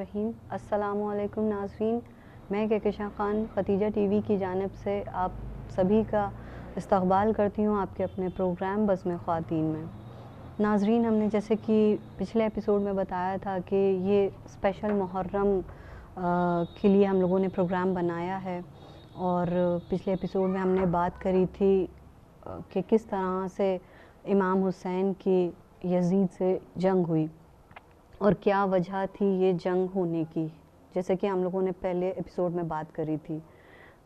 الرحیم۔ السلام علیکم ناظرین، میں کہکشاں خان ختیجہ ٹی وی کی جانب سے آپ سبھی کا استقبال کرتی ہوں آپ کے اپنے پروگرام بزم خواتین میں۔ ناظرین، ہم نے جیسے کہ پچھلے ایپیسوڈ میں بتایا تھا کہ یہ اسپیشل محرم کے لیے ہم لوگوں نے پروگرام بنایا ہے، اور پچھلے ایپیسوڈ میں ہم نے بات کری تھی کہ کس طرح سے امام حسین کی یزید سے جنگ ہوئی اور کیا وجہ تھی یہ جنگ ہونے کی، جیسے کہ ہم لوگوں نے پہلے ایپیسوڈ میں بات کری تھی۔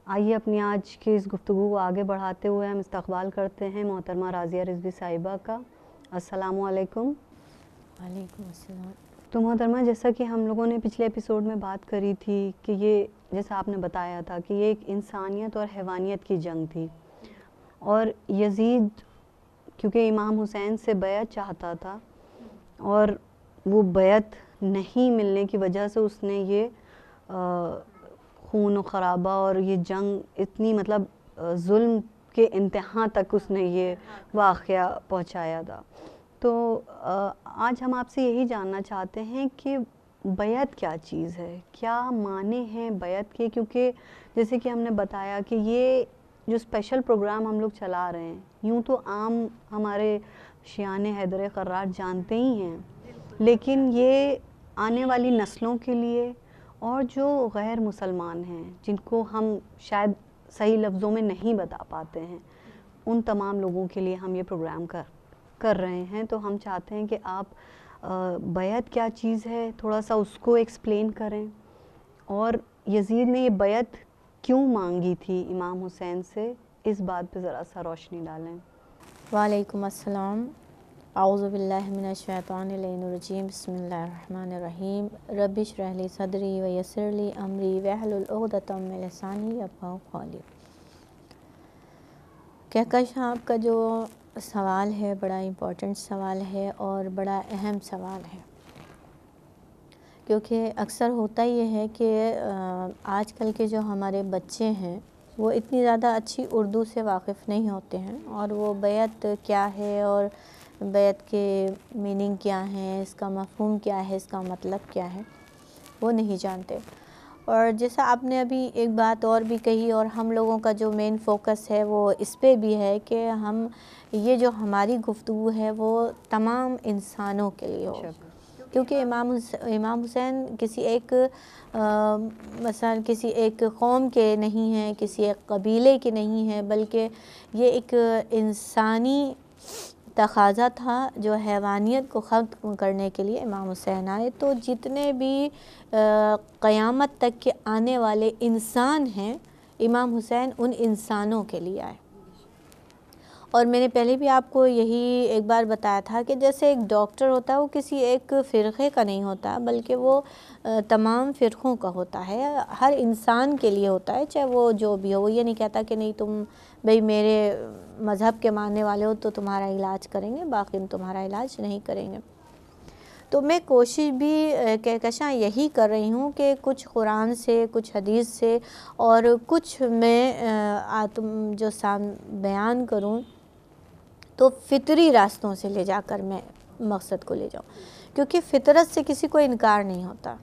آئیے اپنی آج کی اس گفتگو کو آگے بڑھاتے ہوئے ہم استقبال کرتے ہیں محترمہ راضیہ رضوی صاحبہ کا۔ السلام علیکم۔ وعلیکم السلام۔ تو محترمہ، جیسا کہ ہم لوگوں نے پچھلے ایپیسوڈ میں بات کری تھی کہ یہ جیسا آپ نے بتایا تھا کہ یہ ایک انسانیت اور حیوانیت کی جنگ تھی، اور یزید کیونکہ امام حسین سے بیعت چاہتا تھا اور وہ بیعت نہیں ملنے کی وجہ سے اس نے یہ خون و خرابہ اور یہ جنگ اتنی ظلم کے انتہا تک اس نے یہ واقعہ پہنچایا تھا۔ تو آج ہم آپ سے یہی جاننا چاہتے ہیں کہ بیعت کیا چیز ہے، کیا معنی ہیں بیعت کے، کیونکہ جیسے کہ ہم نے بتایا کہ یہ جو اسپیشل پروگرام ہم لوگ چلا رہے ہیں، یوں تو عام ہمارے شیعان حیدر قرار جانتے ہی ہیں، لیکن یہ آنے والی نسلوں کے لیے اور جو غیر مسلمان ہیں جن کو ہم شاید صحیح لفظوں میں نہیں بتا پاتے ہیں، ان تمام لوگوں کے لیے ہم یہ پروگرام کر رہے ہیں۔ تو ہم چاہتے ہیں کہ آپ بیعت کیا چیز ہے تھوڑا سا اس کو ایکسپلین کریں، اور یزید نے یہ بیعت کیوں مانگی تھی امام حسین سے، اس بات پہ ذرا سا روشنی ڈالیں۔ وعلیکم السلام۔ اعوذ باللہ من الشیطان الرجیم، بسم اللہ الرحمن الرحیم۔ رب اشرح لی صدری ویسر لی امری واحلل عقدۃ من لسانی یفقہوا قولی۔ کہکشاں آپ کا جو سوال ہے بڑا امپورٹنٹ سوال ہے اور بڑا اہم سوال ہے، کیونکہ اکثر ہوتا یہ ہے کہ آج کل کے جو ہمارے بچے ہیں وہ اتنی زیادہ اچھی اردو سے واقف نہیں ہوتے ہیں، اور وہ بیعت کیا ہے اور بیعت کے میننگ کیا ہے، اس کا مفہوم کیا ہے، اس کا مطلب کیا ہے، وہ نہیں جانتے۔ اور جیسا آپ نے ابھی ایک بات اور بھی کہی، اور ہم لوگوں کا جو مین فوکس ہے وہ اس پہ بھی ہے کہ ہم یہ جو ہماری گفتگو ہے وہ تمام انسانوں کے لیے ہو، کیونکہ امام حسین کسی ایک مثلا کسی ایک قوم کے نہیں ہیں، کسی ایک قبیلے کے نہیں ہیں، بلکہ یہ ایک انسانی تقاضا تھا جو حیوانیت کو ختم کرنے کے لیے امام حسین آئے۔ تو جتنے بھی قیامت تک کے آنے والے انسان ہیں، امام حسین ان انسانوں کے لیے آئے۔ اور میں نے پہلے بھی آپ کو یہی ایک بار بتایا تھا کہ جیسے ایک ڈاکٹر ہوتا ہے وہ کسی ایک فرقے کا نہیں ہوتا، بلکہ وہ تمام فرقوں کا ہوتا ہے، ہر انسان کے لیے ہوتا ہے، چاہے وہ جو بھی ہو۔ وہ یہ نہیں کہتا کہ نہیں تم بھئی میرے مذہب کے ماننے والے ہو تو تمہارا علاج کریں گے، باقی تمہارا علاج نہیں کریں گے۔ تو میں کوشش بھی کہکشاں یہی کر رہی ہوں کہ کچھ قرآن سے، کچھ حدیث سے، اور کچھ میں جو بیان کروں تو فطری راستوں سے لے جا کر میں مقصد کو لے جاؤں، کیونکہ فطرت سے کسی کو انکار نہیں ہوتا۔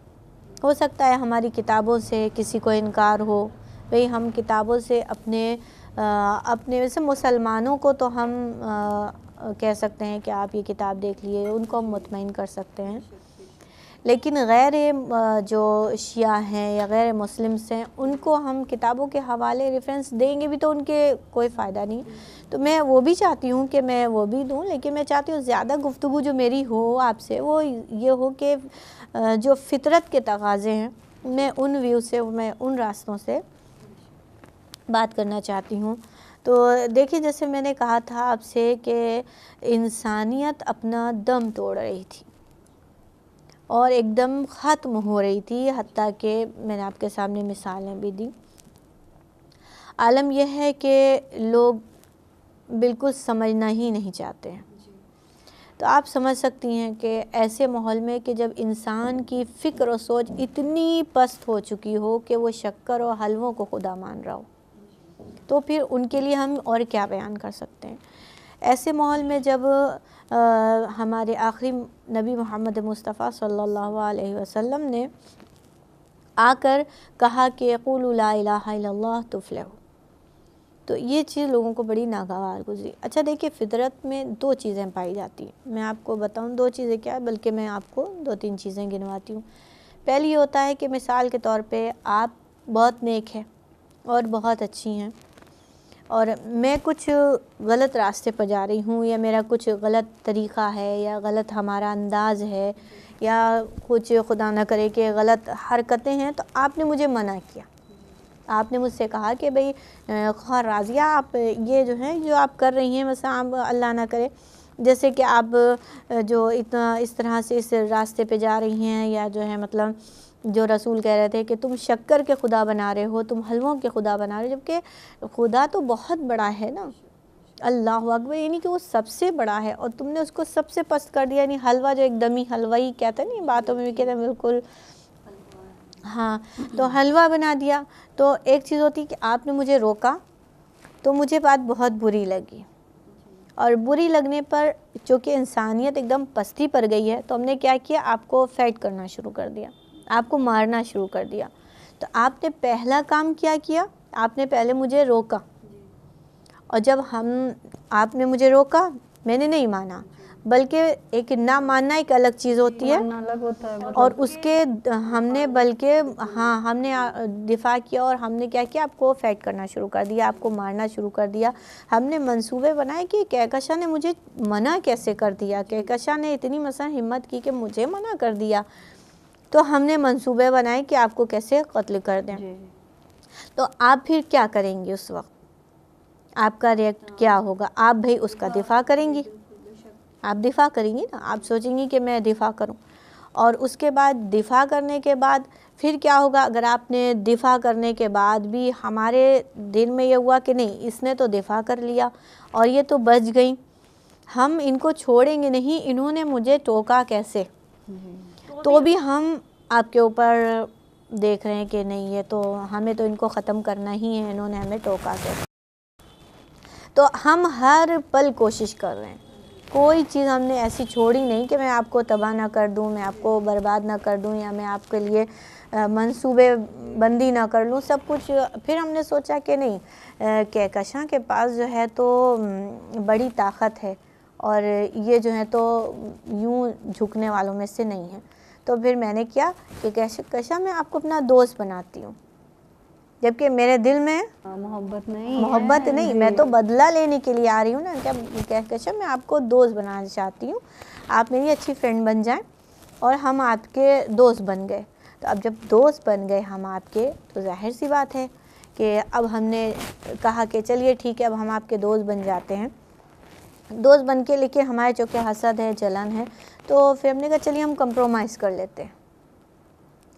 ہو سکتا ہے ہماری کتابوں سے کسی کو انکار ہو، بھئی ہم کتابوں سے اپنے ویسے مسلمانوں کو تو ہم کہہ سکتے ہیں کہ آپ یہ کتاب دیکھ لیے، ان کو ہم مطمئن کر سکتے ہیں، لیکن غیر جو شیعہ ہیں یا غیر مسلمس ہیں ان کو ہم کتابوں کے حوالے ریفرنس دیں گے بھی تو ان کے کوئی فائدہ نہیں۔ تو میں وہ بھی چاہتی ہوں کہ میں وہ بھی دوں، لیکن میں چاہتی ہوں زیادہ گفتگو جو میری ہو آپ سے وہ یہ ہو کہ جو فطرت کے تقاضے ہیں میں ان ویو سے، میں ان راستوں سے بات کرنا چاہتی ہوں۔ تو دیکھیں، جیسے میں نے کہا تھا آپ سے کہ انسانیت اپنا دم توڑ رہی تھی اور ایک دم ختم ہو رہی تھی، حتیٰ کہ میں نے آپ کے سامنے مثالیں بھی دی۔ عالم یہ ہے کہ لوگ بالکل سمجھنا ہی نہیں چاہتے ہیں۔ تو آپ سمجھ سکتی ہیں کہ ایسے ماحول میں کہ جب انسان کی فکر و سوچ اتنی پست ہو چکی ہو کہ وہ شکر و حلووں کو خدا مان رہا ہو، تو پھر ان کے لیے ہم اور کیا بیان کر سکتے ہیں۔ ایسے ماحول میں جب ہمارے آخری نبی محمد مصطفیٰ صلی اللہ علیہ وسلم نے آ کر کہا کہ قولوا لا الہ الا اللہ تفلحوا. تو یہ چیز لوگوں کو بڑی ناگوار گزری. اچھا دیکھیے فطرت میں 2 چیزیں پائی جاتی ہیں. میں آپ کو بتاؤں 2 چیزیں کیا ہے، بلکہ میں آپ کو 2-3 چیزیں گنواتی ہوں. پہلی یہ ہوتا ہے کہ مثال کے طور پہ آپ بہت نیک ہیں اور بہت اچھی ہیں، اور میں کچھ غلط راستے پر جا رہی ہوں، یا میرا کچھ غلط طریقہ ہے، یا غلط ہمارا انداز ہے، یا کچھ خدا نہ کرے کہ غلط حرکتیں ہیں، تو آپ نے مجھے منع کیا. آپ نے مجھ سے کہا کہ بھئی خواہ راضیہ آپ یہ جو ہیں جو آپ کر رہی ہیں، مثلا آپ اللہ نہ کرے جیسے کہ آپ جو اتنا اس طرح سے اس راستے پہ جا رہی ہیں، یا جو ہے مطلب جو رسول کہہ رہے تھے کہ تم شکر کے خدا بنا رہے ہو، تم حلووں کے خدا بنا رہے ہو، جبکہ خدا تو بہت بڑا ہے نا، اللہ اکبر، یعنی کہ وہ سب سے بڑا ہے، اور تم نے اس کو سب سے پست کر دیا. یعنی حلوہ جو ایک دمی حلوائی کہتے ہیں نہیں، باتوں میں بھی کہتے ہیں بالکل، ہاں، تو حلوہ بنا دیا. تو ایک چیز ہوتی کہ آپ نے مجھے روکا تو مجھے بات بہت بری لگی، اور بری لگنے پر چونکہ انسانیت ایک دم پستی پر گئی ہے، تو ہم نے کیا کیا، آپ کو فائٹ کرنا شروع کر دیا، آپ کو مارنا شروع کر دیا. تو آپ نے پہلا کام کیا کیا، آپ نے پہلے مجھے روکا، اور جب آپ نے مجھے روکا میں نے نہیں مانا، بلکہ ایک نہ ماننا ایک الگ چیز ہوتی ہے، اور اس کے ہم نے بلکہ ہم نے دفاع کیا، اور ہم نے کیا کیا، آپ کو فائٹ کرنا شروع کر دیا، آپ کو مارنا شروع کر دیا. ہم نے منصوبے بنائے کہ کہکشاں نے مجھے منع کیسے کر دیا، کہکشاں نے اتنی مثلا ہمت کی کہ مجھے منع کر دیا. تو ہم نے منصوبے بنائے کہ آپ کو کیسے قتل کر دیں. تو آپ پھر کیا کریں گے اس وقت، آپ کا ریئیکٹ کیا ہوگا، آپ بھئی اس کا دفاع کریں گی، آپ دفاع کریں گی نا، آپ سوچیں گی کہ میں دفاع کروں. اور اس کے بعد دفاع کرنے کے بعد پھر کیا ہوگا، اگر آپ نے دفاع کرنے کے بعد بھی ہمارے دل میں یہ ہوا کہ نہیں اس نے تو دفاع کر لیا اور یہ تو بچ گئی، ہم ان کو چھوڑیں گے نہیں، انہوں نے مجھے ٹوکا کیسے، تو بھی ہم آپ کے اوپر دیکھ رہے ہیں کہ نہیں یہ تو ہمیں تو ان کو ختم کرنا ہی ہے، انہوں نے ہمیں ٹوکا کیسے. تو ہم ہر پل کوشش کر رہے ہیں، کوئی چیز ہم نے ایسی چھوڑی نہیں کہ میں آپ کو تباہ نہ کر دوں، میں آپ کو برباد نہ کر دوں، یا میں آپ کے لیے منصوبے بندی نہ کر لوں، سب کچھ. پھر ہم نے سوچا کہ نہیں، کہکشاں کے پاس جو ہے تو بڑی طاقت ہے، اور یہ جو ہے تو یوں جھکنے والوں میں سے نہیں ہے. تو پھر میں نے کیا کہ کہکشاں میں آپ کو اپنا دوست بناتی ہوں، جبکہ میرے دل میں محبت نہیں، میں تو بدلہ لینے کے لیے آ رہی ہوں نا. کہکشاں میں آپ کو دوست بنانا چاہتی ہوں، آپ میری اچھی فرینڈ بن جائیں، اور ہم آپ کے دوست بن گئے. تو اب جب دوست بن گئے ہم آپ کے، تو ظاہر سی بات ہے کہ اب ہم نے کہا کہ چلیے ٹھیک ہے، اب ہم آپ کے دوست بن جاتے ہیں. دوست بن کے، لیکن ہمارے چونکہ حسد ہے، جلن ہے، تو پھر ہم نے کہا چلیے ہم کمپرومائز کر لیتے ہیں.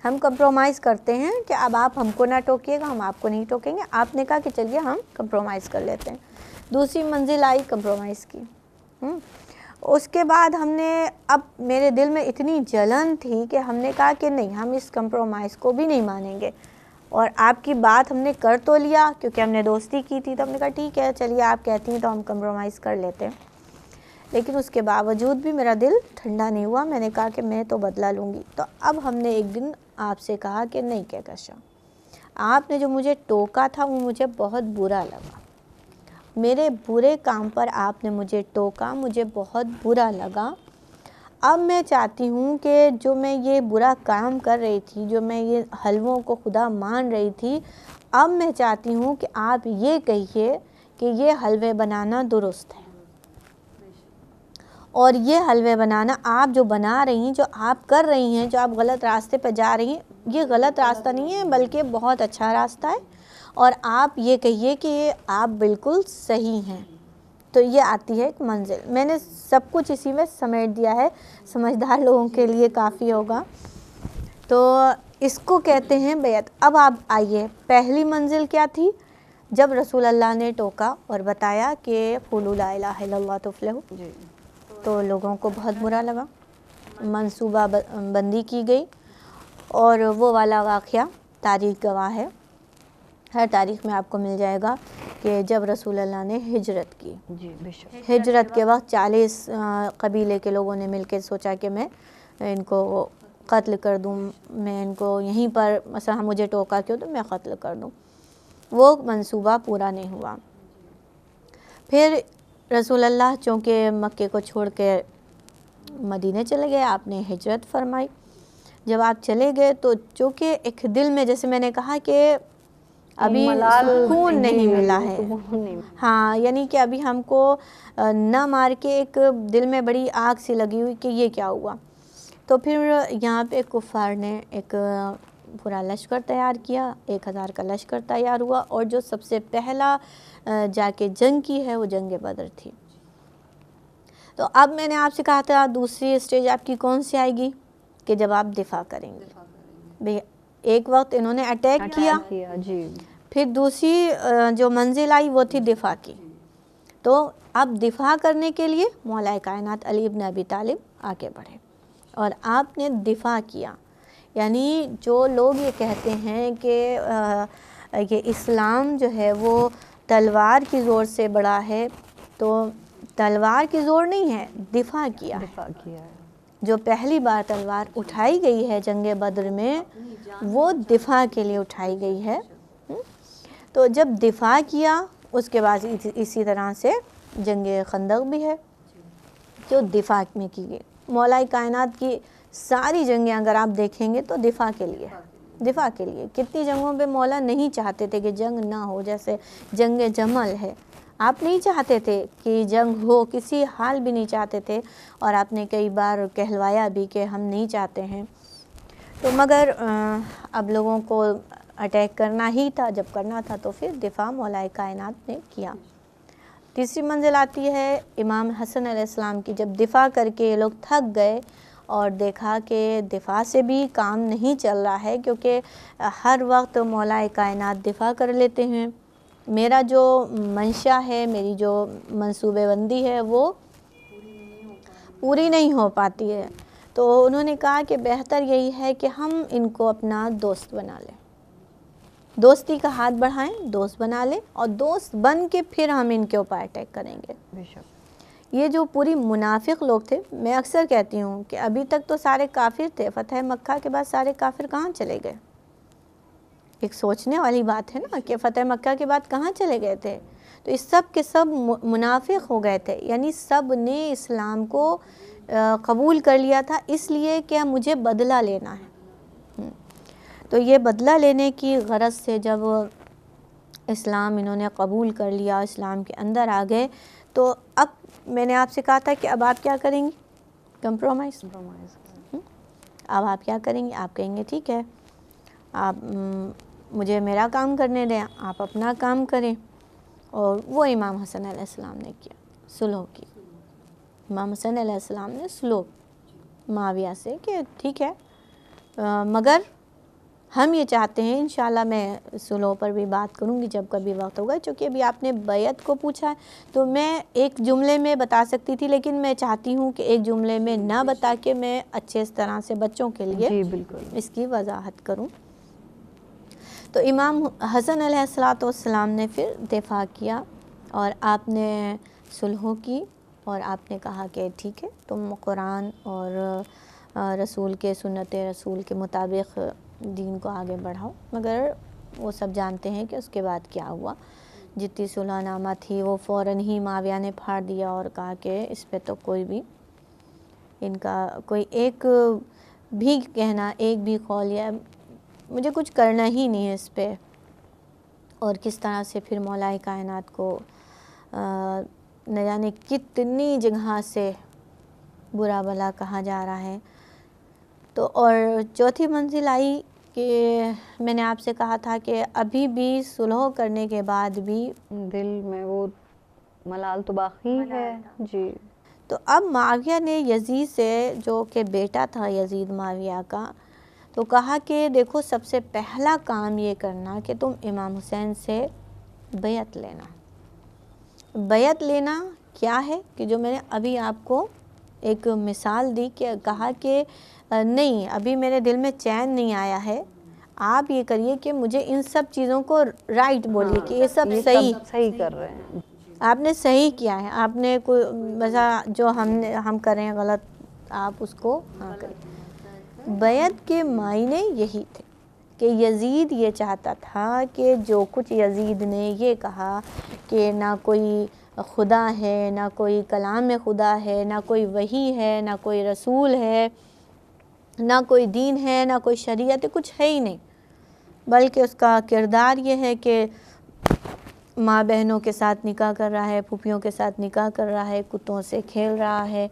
ہم کمپرومائز کرتے ہیں کہ اب آپ ہم کو نہ ٹوکیے گا، ہم آپ کو نہیں ٹوکیں گے. آپ نے کہا کہ چلیے ہم کمپرومائز کر لیتے ہیں. دوسری منزل آئی کمپرومائز کی. اس کے بعد ہم نے، اب میرے دل میں اتنی جلن تھی کہ ہم نے کہا کہ نہیں، ہم اس کمپرومائز کو بھی نہیں مانیں گے. اور آپ کی بات ہم نے کر تو لیا، کیونکہ ہم نے دوستی کی تھی، تو ہم نے کہا ٹھیک ہے چلیے آپ کہتی ہیں تو ہم کمپرومائز کر لیتے ہیں. لیکن اس کے باوجود بھی میرا دل ٹھنڈا نہیں ہوا. میں نے کہا کہ میں تو بدلہ لوں گی. تو اب ہم نے ایک دن آپ سے کہا کہ نہیں کہکشاں، آپ نے جو مجھے ٹوکا تھا وہ مجھے بہت برا لگا، میرے برے کام پر آپ نے مجھے ٹوکا، مجھے بہت برا لگا. اب میں چاہتی ہوں کہ جو میں یہ برا کام کر رہی تھی، جو میں یہ حلووں کو خدا مان رہی تھی، اب میں چاہتی ہوں کہ آپ یہ کہیے کہ یہ حلوے بنانا درست ہے، اور یہ حلوے بنانا آپ جو بنا رہی ہیں، جو آپ کر رہی ہیں، جو آپ غلط راستے پہ جا رہی ہیں، یہ غلط راستہ نہیں ہے بلکہ بہت اچھا راستہ ہے، اور آپ یہ کہیے کہ آپ بالکل صحیح ہیں. تو یہ آتی ہے ایک منزل. میں نے سب کچھ اسی میں سمیٹ دیا ہے، سمجھدار لوگوں کے لیے کافی ہوگا. تو اس کو کہتے ہیں بیعت. اب آپ آئیے، پہلی منزل کیا تھی، جب رسول اللہ نے ٹوکا اور بتایا کہ قولوا لا الہ الا اللہ تفلحوا، تو لوگوں کو بہت برا لگا، منصوبہ بندی کی گئی. اور وہ والا واقعہ تاریخ گواہ ہے، ہر تاریخ میں آپ کو مل جائے گا کہ جب رسول اللہ نے ہجرت کی، ہجرت کے وقت 40 قبیلے کے لوگوں نے مل کے سوچا کہ میں ان کو قتل کر دوں، میں ان کو یہیں پر مثلا مجھے ٹوکا کیوں تو میں قتل کر دوں. وہ منصوبہ پورا نہیں ہوا. پھر رسول اللہ چونکہ مکے کو چھوڑ کے مدینے چلے گئے، آپ نے ہجرت فرمائی. جب آپ چلے گئے تو چونکہ ایک دل میں، جیسے میں نے کہا کہ ابھی سکون نہیں ملا ہے، ہاں یعنی کہ ابھی ہم کو نہ مار کے ایک دل میں بڑی آگ سی لگی ہوئی کہ یہ کیا ہوا. تو پھر یہاں پہ کفار نے ایک پورا لشکر تیار کیا، 1000 کا لشکر تیار ہوا، اور جو سب سے پہلا جا کے جنگ کی ہے وہ جنگ بدر تھی. تو اب میں نے آپ سے کہا تھا دوسری اسٹیج آپ کی کون سی آئے گی کہ جب آپ دفاع کریں گے. ایک وقت انہوں نے اٹیک کیا، جی. پھر دوسری جو منزل آئی وہ تھی دفاع کی. تو اب دفاع کرنے کے لیے مولا کائنات علی ابن ابی طالب آگے بڑھے اور آپ نے دفاع کیا. یعنی جو لوگ یہ کہتے ہیں کہ یہ اسلام جو ہے وہ تلوار کی زور سے بڑا ہے، تو تلوار کی زور نہیں ہے، دفاع کیا ہے. جو پہلی بار تلوار اٹھائی گئی ہے جنگ بدر میں وہ دفاع کے لیے اٹھائی گئی ہے. تو جب دفاع کیا اس کے بعد اسی طرح سے جنگ خندق بھی ہے جو دفاع میں کی گئی. مولا کائنات کی ساری جنگیں اگر آپ دیکھیں گے تو دفاع کے لیے، دفاع کے لیے. کتنی جنگوں پہ مولا نہیں چاہتے تھے کہ جنگ نہ ہو، جیسے جنگ جمل ہے، آپ نہیں چاہتے تھے کہ جنگ ہو، کسی حال بھی نہیں چاہتے تھے، اور آپ نے کئی بار کہلوایا بھی کہ ہم نہیں چاہتے ہیں. تو مگر اب لوگوں کو اٹیک کرنا ہی تھا، جب کرنا تھا تو پھر دفاع مولا کائنات نے کیا. تیسری منزل آتی ہے امام حسن علیہ السلام کی. جب دفاع کر کے یہ لوگ تھک گئے اور دیکھا کہ دفاع سے بھی کام نہیں چل رہا ہے، کیونکہ ہر وقت مولا کائنات دفاع کر لیتے ہیں، میرا جو منشا ہے، میری جو منصوبے بندی ہے وہ پوری نہیں ہو پاتی ہے. تو انہوں نے کہا کہ بہتر یہی ہے کہ ہم ان کو اپنا دوست بنا لیں، دوستی کا ہاتھ بڑھائیں، دوست بنا لیں، اور دوست بن کے پھر ہم ان کے اوپر اٹیک کریں گے. یہ جو پوری منافق لوگ تھے، میں اکثر کہتی ہوں کہ ابھی تک تو سارے کافر تھے، فتح مکہ کے بعد سارے کافر کہاں چلے گئے؟ ایک سوچنے والی بات ہے نا کہ فتح مکہ کے بعد کہاں چلے گئے تھے. تو اس سب کے سب منافق ہو گئے تھے، یعنی سب نے اسلام کو قبول کر لیا تھا اس لیے کہ مجھے بدلہ لینا ہے. تو یہ بدلہ لینے کی غرض سے جب اسلام انہوں نے قبول کر لیا، اسلام کے اندر آ گئے، تو اب میں نے آپ سے کہا تھا کہ اب آپ کیا کریں گے؟ کمپرومائز. اب آپ کیا کریں گے؟ آپ کہیں گے ٹھیک ہے، آپ مجھے میرا کام کرنے دیں، آپ اپنا کام کریں. اور وہ امام حسن علیہ السلام نے کیا، صلح کی. امام حسن علیہ السلام نے صلح معاویہ سے کہ ٹھیک ہے، مگر ہم یہ چاہتے ہیں، انشاءاللہ میں صلح پر بھی بات کروں گی جب کبھی وقت ہوگا. چونکہ ابھی آپ نے بیعت کو پوچھا ہے تو میں ایک جملے میں بتا سکتی تھی، لیکن میں چاہتی ہوں کہ ایک جملے میں نہ بتا کے میں اچھے اس طرح سے بچوں کے لیے اس کی وضاحت کروں. تو امام حسن علیہ السلام نے پھر دفاع کیا اور آپ نے صلح کی، اور آپ نے کہا کہ ٹھیک ہے تم قرآن اور رسول کے سنت رسول کے مطابق دین کو آگے بڑھاؤ. مگر وہ سب جانتے ہیں کہ اس کے بعد کیا ہوا. جتنی صلح نامہ تھی وہ فوراً ہی معاویہ نے پھاڑ دیا اور کہا کہ اس پہ تو کوئی بھی ان کا کوئی ایک بھی کہنا، ایک بھی قول، یا مجھے کچھ کرنا ہی نہیں ہے اس پہ. اور کس طرح سے پھر مولا کائنات کو نہ جانے کتنی جگہ سے برا بلا کہا جا رہا ہے. تو اور چوتھی منزل آئی کہ میں نے آپ سے کہا تھا کہ ابھی بھی صلح کرنے کے بعد بھی دل میں وہ ملال تو باقی ہے. جی. تو اب معاویہ نے یزید سے، جو کہ بیٹا تھا یزید معاویہ کا، تو کہا کہ دیکھو سب سے پہلا کام یہ کرنا کہ تم امام حسین سے بیعت لینا. بیعت لینا کیا ہے کہ جو میں نے ابھی آپ کو ایک مثال دی کہ کہا کہ نہیں ابھی میرے دل میں چین نہیں آیا ہے، آپ یہ کریے کہ مجھے ان سب چیزوں کو رائٹ بولیے کہ یہ سب صحیح کر رہے ہیں، آپ نے صحیح کیا ہے، آپ نے کوئی جو ہم کر رہے ہیں غلط، آپ اس کو ہاں کریں. بیعت کے معنی یہی تھے کہ یزید یہ چاہتا تھا کہ جو کچھ یزید نے یہ کہا کہ نہ کوئی خدا ہے، نہ کوئی کلام خدا ہے، نہ کوئی وحی ہے، نہ کوئی رسول ہے، نہ کوئی دین ہے، نہ کوئی شریعت ہے، کچھ ہے ہی نہیں، بلکہ اس کا کردار یہ ہے کہ ماں بہنوں کے ساتھ نکاح کر رہا ہے، پھوپھیوں کے ساتھ نکاح کر رہا ہے، کتوں سے کھیل رہا ہے،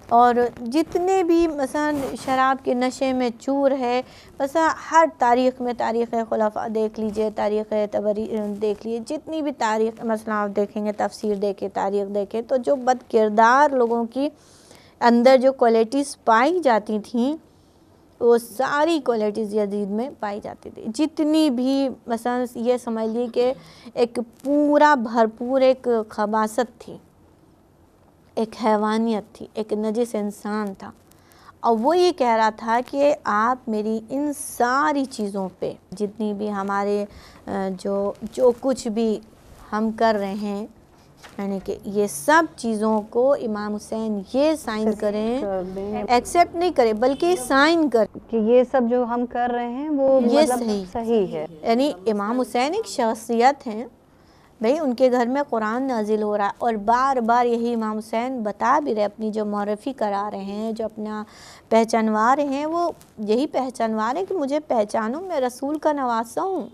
اور جتنے بھی مثلا شراب کے نشے میں چور ہے، مثلا ہر تاریخ میں، تاریخ خلفاء دیکھ لیجئے، تاریخ تبری دیکھ لیجئے، جتنی بھی تاریخ مثلا آپ دیکھیں گے، تفسیر دیکھیں، تاریخ دیکھیں، تو جو بد کردار لوگوں کی اندر جو کوالٹیز پائی جاتی تھیں، وہ ساری کوالٹیز یزید میں پائی جاتی تھی، جتنی بھی مثلا یہ سمجھ لی کہ ایک پورا بھرپور ایک خباثت تھی، ایک حیوانیت تھی، ایک نجس انسان تھا، اور وہ یہ کہہ رہا تھا کہ آپ میری ان ساری چیزوں پہ، جتنی بھی ہمارے جو کچھ بھی ہم کر رہے ہیں، یعنی کہ یہ سب چیزوں کو امام حسین یہ سائن کریں، ایکسیپٹ نہیں کریں بلکہ سائن کریں کہ یہ سب جو ہم کر رہے ہیں وہ یہ مطلب صحیح ہے. یعنی امام حسین ایک شخصیت ہیں بھئی، ان کے گھر میں قرآن نازل ہو رہا ہے، اور بار بار یہی امام حسین بتا بھی رہے، اپنی جو معرفی کرا رہے ہیں، جو اپنا پہچانوا رہے ہیں، وہ یہی پہچانوا رہے ہیں کہ مجھے پہچانو، میں رسول کا نواسہ ہوں،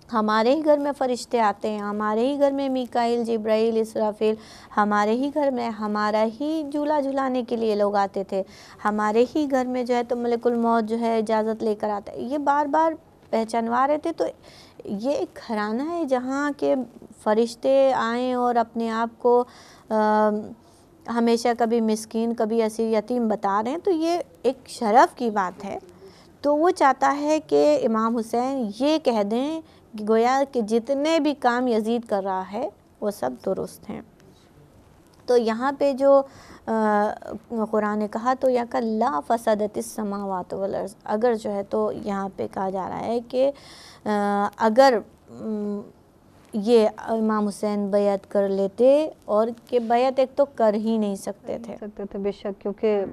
ہمارے ہی گھر میں فرشتے آتے ہیں، ہمارے ہی گھر میں میکائیل، جبرائیل، اسرافیل، ہمارے ہی گھر میں ہمارا ہی جھولا جھلانے کے لیے لوگ آتے تھے، ہمارے ہی گھر میں جو ہے تو ملک الموت جو ہے اجازت لے کر آتا ہے، یہ بار بار پہچانوا رہے تھے. تو یہ ایک گھرانہ ہے جہاں کے فرشتے آئیں اور اپنے آپ کو ہمیشہ کبھی مسکین، کبھی ایسے یتیم بتا رہے ہیں، تو یہ ایک شرف کی بات ہے. تو وہ چاہتا ہے کہ امام حسین یہ کہہ دیں کہ گویا کہ جتنے بھی کام یزید کر رہا ہے وہ سب درست ہیں. تو یہاں پہ جو قرآن نے کہا تو یا کہ لا فسدت السماوات والارض، اگر جو ہے تو یہاں پہ کہا جا رہا ہے کہ اگر یہ امام حسین بیعت کر لیتے، اور کہ بیعت ایک تو کر ہی نہیں سکتے تھے بے شک، کیونکہ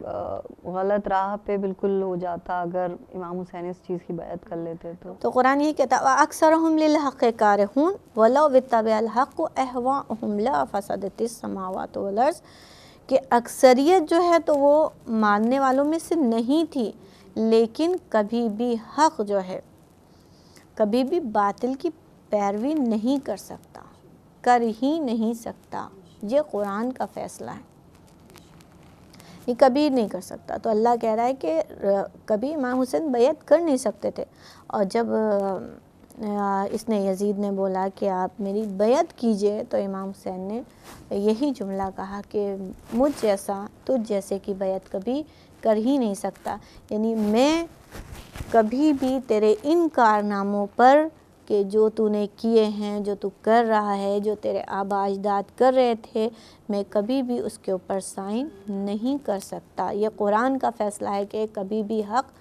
غلط راہ پہ بالکل ہو جاتا اگر امام حسین اس چیز کی بیعت کر لیتے تو قرآن یہ کہتا ہے اکثرهم للحق کارہون ولو اتبع الحق اہواءهم لا فسدت السماوات والارض، کہ اکثریت جو ہے تو وہ ماننے والوں میں سے نہیں تھی، لیکن کبھی بھی حق جو ہے کبھی بھی باطل کی پیروی نہیں کر سکتا، کر ہی نہیں سکتا. یہ قرآن کا فیصلہ ہے، یہ کبھی نہیں کر سکتا. تو اللہ کہہ رہا ہے کہ کبھی امام حسین بیعت کر نہیں سکتے تھے. اور جب اس نے یزید نے بولا کہ آپ میری بیعت کیجئے، تو امام حسین نے یہی جملہ کہا کہ مجھ جیسا تجھ جیسے کی بیعت کبھی کر ہی نہیں سکتا، یعنی میں کبھی بھی تیرے ان کارناموں پر کہ جو تو نے کیے ہیں، جو تو کر رہا ہے، جو تیرے آبا اجداد کر رہے تھے، میں کبھی بھی اس کے اوپر سائن نہیں کر سکتا. یہ قرآن کا فیصلہ ہے کہ کبھی بھی حق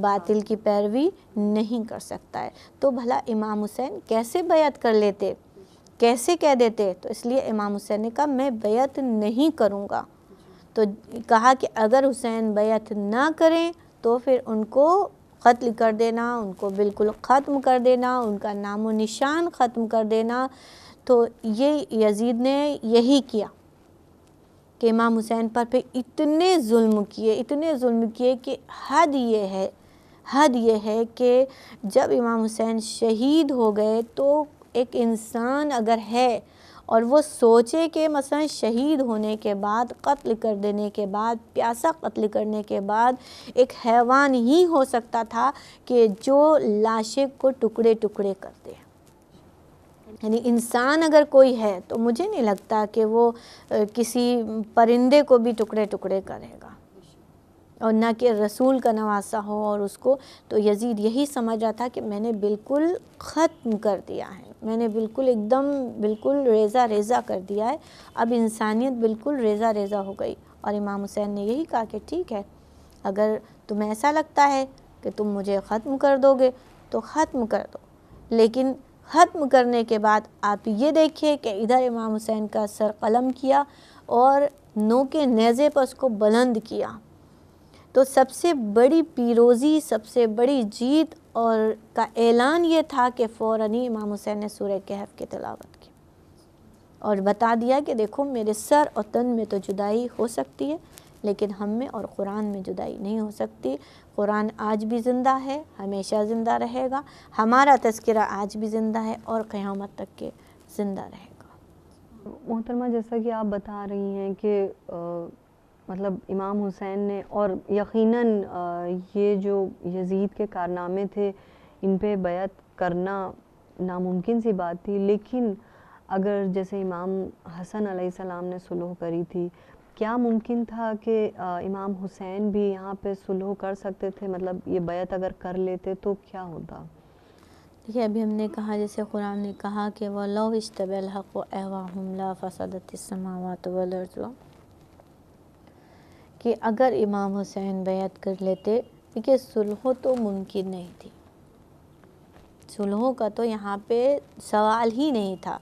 باطل کی پیروی نہیں کر سکتا ہے. تو بھلا امام حسین کیسے بیعت کر لیتے، کیسے کہہ دیتے؟ تو اس لیے امام حسین نے کہا میں بیعت نہیں کروں گا. تو کہا کہ اگر حسین بیعت نہ کریں تو پھر ان کو قتل کر دینا، ان کو بالکل ختم کر دینا، ان کا نام و نشان ختم کر دینا. تو یہ یزید نے یہی کیا کہ امام حسین پر پھر اتنے ظلم کیے کہ حد یہ ہے کہ جب امام حسین شہید ہو گئے تو ایک انسان اگر ہے اور وہ سوچے کہ مثلا شہید ہونے کے بعد، قتل کر دینے کے بعد، پیاسا قتل کرنے کے بعد ایک حیوان ہی ہو سکتا تھا کہ جو لاشیں کو ٹکڑے ٹکڑے کر دے، یعنی انسان اگر کوئی ہے تو مجھے نہیں لگتا کہ وہ کسی پرندے کو بھی ٹکڑے ٹکڑے کرے گا، اور نہ کہ رسول کا نواسہ ہو. اور اس کو تو یزید یہی سمجھ رہا تھا کہ میں نے بالکل ختم کر دیا ہے، میں نے بالکل ایک دم بالکل ریزہ ریزہ کر دیا ہے، اب انسانیت بالکل ریزہ ریزہ ہو گئی. اور امام حسین نے یہی کہا کہ ٹھیک ہے، اگر تمہیں ایسا لگتا ہے کہ تم مجھے ختم کر دو گے تو ختم کر دو، لیکن ختم کرنے کے بعد آپ یہ دیکھیے کہ ادھر امام حسین کا سر قلم کیا اور نوک نیزے پر اس کو بلند کیا. تو سب سے بڑی پیروزی، سب سے بڑی جیت اور کا اعلان یہ تھا کہ فوراً ہی امام حسین نے سورہ کہف کی تلاوت کی اور بتا دیا کہ دیکھو میرے سر اور تن میں تو جدائی ہو سکتی ہے، لیکن ہم میں اور قرآن میں جدائی نہیں ہو سکتی۔ قرآن آج بھی زندہ ہے، ہمیشہ زندہ رہے گا، ہمارا تذکرہ آج بھی زندہ ہے اور قیامت تک کے زندہ رہے گا۔ محترمہ، جیسا کہ آپ بتا رہی ہیں کہ مطلب امام حسین نے، اور یقیناً یہ جو یزید کے کارنامے تھے ان پہ بیعت کرنا ناممکن سی بات تھی، لیکن اگر جیسے امام حسن علیہ السلام نے صلح کری تھی، کیا ممکن تھا کہ امام حسین بھی یہاں پہ صلح کر سکتے تھے؟ مطلب یہ بیعت اگر کر لیتے تو کیا ہوتا؟ دیکھیے ابھی ہم نے کہا، جیسے قرآن نے کہا کہ وَلَوْ اجْتَبَى الْحَقُّ أَهْوَاهُمْ لَفَسَدَتِ السَّمَاوَاتُ وَالْأَرْضُ، کہ اگر امام حسین بیعت کر لیتے، دیکھیے صلح تو ممکن نہیں تھی، صلح کا تو یہاں پہ سوال ہی نہیں تھا،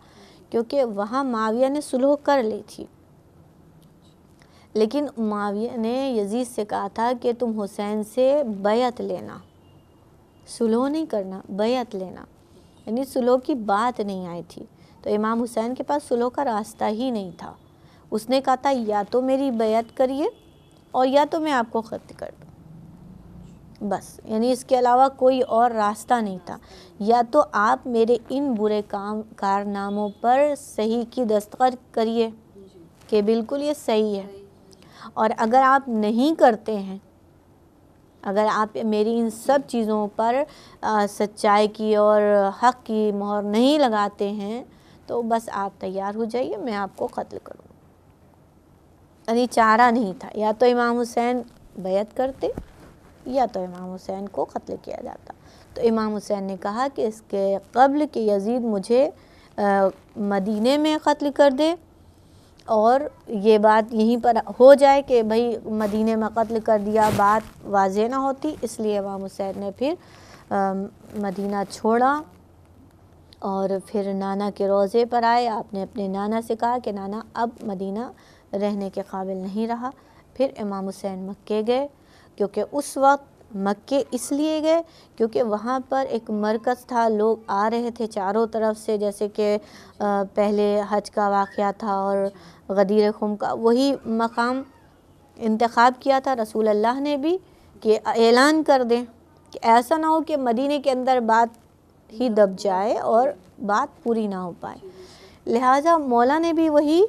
کیونکہ وہاں معاویہ نے صلح کر لی تھی، لیکن معاویہ نے یزید سے کہا تھا کہ تم حسین سے بیعت لینا، صلح نہیں کرنا، بیعت لینا، یعنی صلح کی بات نہیں آئی تھی۔ تو امام حسین کے پاس صلح کا راستہ ہی نہیں تھا، اس نے کہا تھا یا تو میری بیعت کریے اور یا تو میں آپ کو قتل کر دوں، بس، یعنی اس کے علاوہ کوئی اور راستہ نہیں تھا، یا تو آپ میرے ان برے کارناموں پر صحیح کی دستخط کریے کہ بالکل یہ صحیح ہے، اور اگر آپ نہیں کرتے ہیں، اگر آپ میری ان سب چیزوں پر سچائی کی اور حق کی مہر نہیں لگاتے ہیں تو بس آپ تیار ہو جائیے، میں آپ کو قتل کروں۔ یعنی چارہ نہیں تھا، یا تو امام حسین بیعت کرتے یا تو امام حسین کو قتل کیا جاتا۔ تو امام حسین نے کہا کہ اس کے قبل کہ یزید مجھے مدینے میں قتل کر دے اور یہ بات یہیں پر ہو جائے کہ بھئی مدینے میں قتل کر دیا، بات واضح نہ ہوتی، اس لیے امام حسین نے پھر مدینہ چھوڑا اور پھر نانا کے روضے پر آئے۔ آپ نے اپنے نانا سے کہا کہ نانا اب مدینہ رہنے کے قابل نہیں رہا۔ پھر امام حسین مکے گئے، کیونکہ اس وقت مکے اس لیے گئے کیونکہ وہاں پر ایک مرکز تھا، لوگ آ رہے تھے چاروں طرف سے، جیسے کہ پہلے حج کا واقعہ تھا اور غدیر خم کا، وہی مقام انتخاب کیا تھا رسول اللہ نے بھی کہ اعلان کر دیں کہ ایسا نہ ہو کہ مدینے کے اندر بات ہی دب جائے اور بات پوری نہ ہو پائے، لہٰذا مولا نے بھی وہی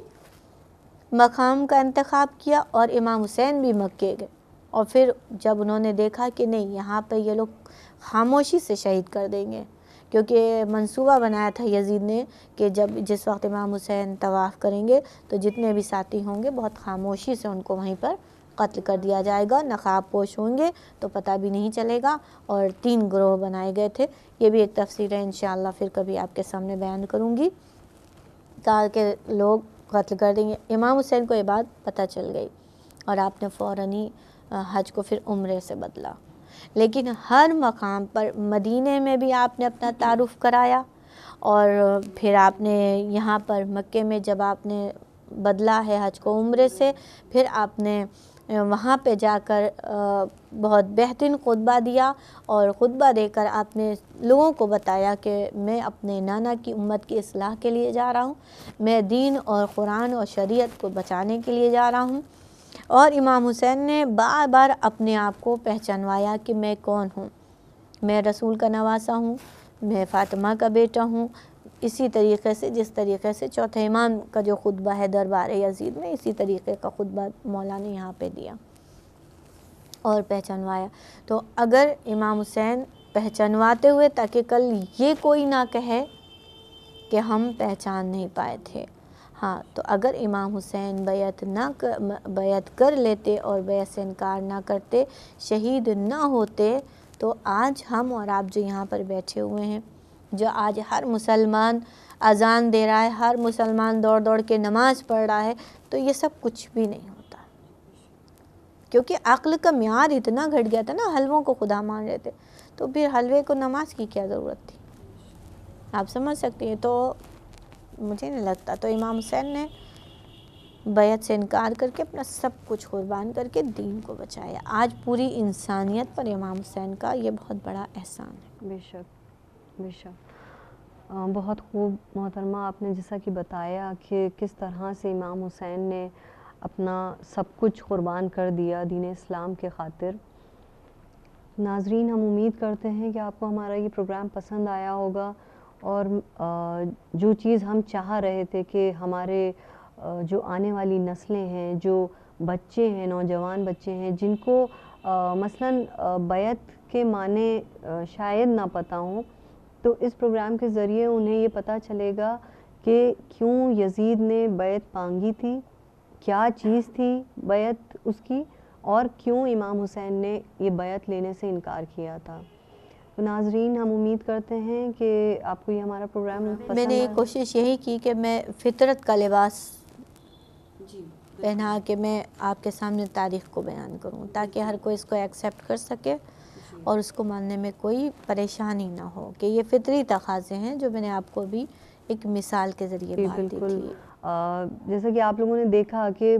مقام کا انتخاب کیا اور امام حسین بھی مکے گئے۔ اور پھر جب انہوں نے دیکھا کہ نہیں، یہاں پہ یہ لوگ خاموشی سے شہید کر دیں گے، کیونکہ منصوبہ بنایا تھا یزید نے کہ جس وقت امام حسین طواف کریں گے تو جتنے بھی ساتھی ہوں گے بہت خاموشی سے ان کو وہیں پر قتل کر دیا جائے گا، نقاب پوش ہوں گے تو پتہ بھی نہیں چلے گا، اور 3 گروہ بنائے گئے تھے۔ یہ بھی ایک تفصیل ہے، انشاءاللہ پھر کبھی آپ کے سامنے بیان کروں گی، کہا کہ لوگ قتل کر دیں گے۔ امام حسین کو یہ بات پتہ چل گئی اور آپ نے فوراً ہی حج کو پھر عمرے سے بدلا، لیکن ہر مقام پر مدینے میں بھی آپ نے اپنا تعارف کرایا، اور پھر آپ نے یہاں پر مکے میں جب آپ نے بدلا ہے حج کو عمرے سے، پھر آپ نے وہاں پہ جا کر بہت بہترین خطبہ دیا، اور خطبہ دے کر آپ نے لوگوں کو بتایا کہ میں اپنے نانا کی امت کی اصلاح کے لیے جا رہا ہوں، میں دین اور قرآن اور شریعت کو بچانے کے لیے جا رہا ہوں۔ اور امام حسین نے بار بار اپنے آپ کو پہچانوایا کہ میں کون ہوں، میں رسول کا نواسہ ہوں، میں فاطمہ کا بیٹا ہوں، اسی طریقے سے جس طریقے سے چوتھے امام کا جو خطبہ ہے دربار یزید میں، اسی طریقے کا خطبہ مولا نے یہاں پہ دیا اور پہچانوایا۔ تو اگر امام حسین پہچانواتے ہوئے تاکہ کل یہ کوئی نہ کہے کہ ہم پہچان نہیں پائے تھے، ہاں، تو اگر امام حسین بیعت کر لیتے اور بیعت سے انکار نہ کرتے، شہید نہ ہوتے، تو آج ہم اور آپ جو یہاں پر بیٹھے ہوئے ہیں، جو آج ہر مسلمان اذان دے رہا ہے، ہر مسلمان دوڑ دوڑ کے نماز پڑھ رہا ہے، تو یہ سب کچھ بھی نہیں ہوتا، کیونکہ عقل کا معیار اتنا گھٹ گیا تھا نا، حلووں کو خدا مان رہے تھے، تو پھر حلوے کو نماز کی کیا ضرورت تھی؟ آپ سمجھ سکتے ہیں۔ تو مجھے نہیں لگتا، تو امام حسین نے بیعت سے انکار کر کے اپنا سب کچھ قربان کر کے دین کو بچایا. آج پوری انسانیت پر امام حسین کا یہ بہت بڑا احسان ہے. بے شک بے شک. بہت خوب محترمہ آپ نے جیسا کہ بتایا کہ کس طرح سے امام حسین نے اپنا سب کچھ قربان کر دیا دین اسلام کے خاطر. ناظرین، ہم امید کرتے ہیں کہ آپ کو ہمارا یہ پروگرام پسند آیا ہوگا، اور جو چیز ہم چاہ رہے تھے کہ ہمارے جو آنے والی نسلیں ہیں، جو بچے ہیں، نوجوان بچے ہیں، جن کو مثلاً بیعت کے معنی شاید نہ پتہ ہوں، تو اس پروگرام کے ذریعے انہیں یہ پتہ چلے گا کہ کیوں یزید نے بیعت مانگی تھی، کیا چیز تھی بیعت اس کی، اور کیوں امام حسین نے یہ بیعت لینے سے انکار کیا تھا. تو ناظرین، ہم امید کرتے ہیں کہ آپ کو یہ ہمارا پروگرام پسند میں نے کوشش یہی کی کہ میں فطرت کا لباس پہنا کہ میں آپ کے سامنے تاریخ کو بیان کروں، تاکہ ہر کوئی اس کو ایکسیپٹ کر سکے اور اس کو ماننے میں کوئی پریشانی نہ ہو، کہ یہ فطری تقاضے ہیں جو میں نے آپ کو بھی ایک مثال کے ذریعے بات دی بالکل. تھی. جیسا کہ آپ لوگوں نے دیکھا کہ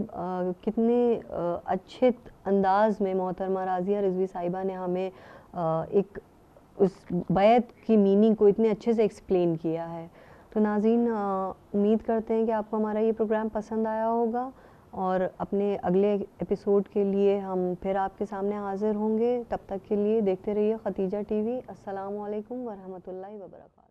کتنے اچھے انداز میں محترمہ راضیہ رضوی صاحبہ نے ہمیں ایک اس بیعت کی میننگ کو اتنے اچھے سے ایکسپلین کیا ہے. تو ناظرین، امید کرتے ہیں کہ آپ کو ہمارا یہ پروگرام پسند آیا ہوگا، اور اپنے اگلے ایپیسوڈ کے لیے ہم پھر آپ کے سامنے حاضر ہوں گے. تب تک کے لیے دیکھتے رہیے ختیجہ ٹی وی. السلام علیکم ورحمۃ اللہ وبرکاتہ.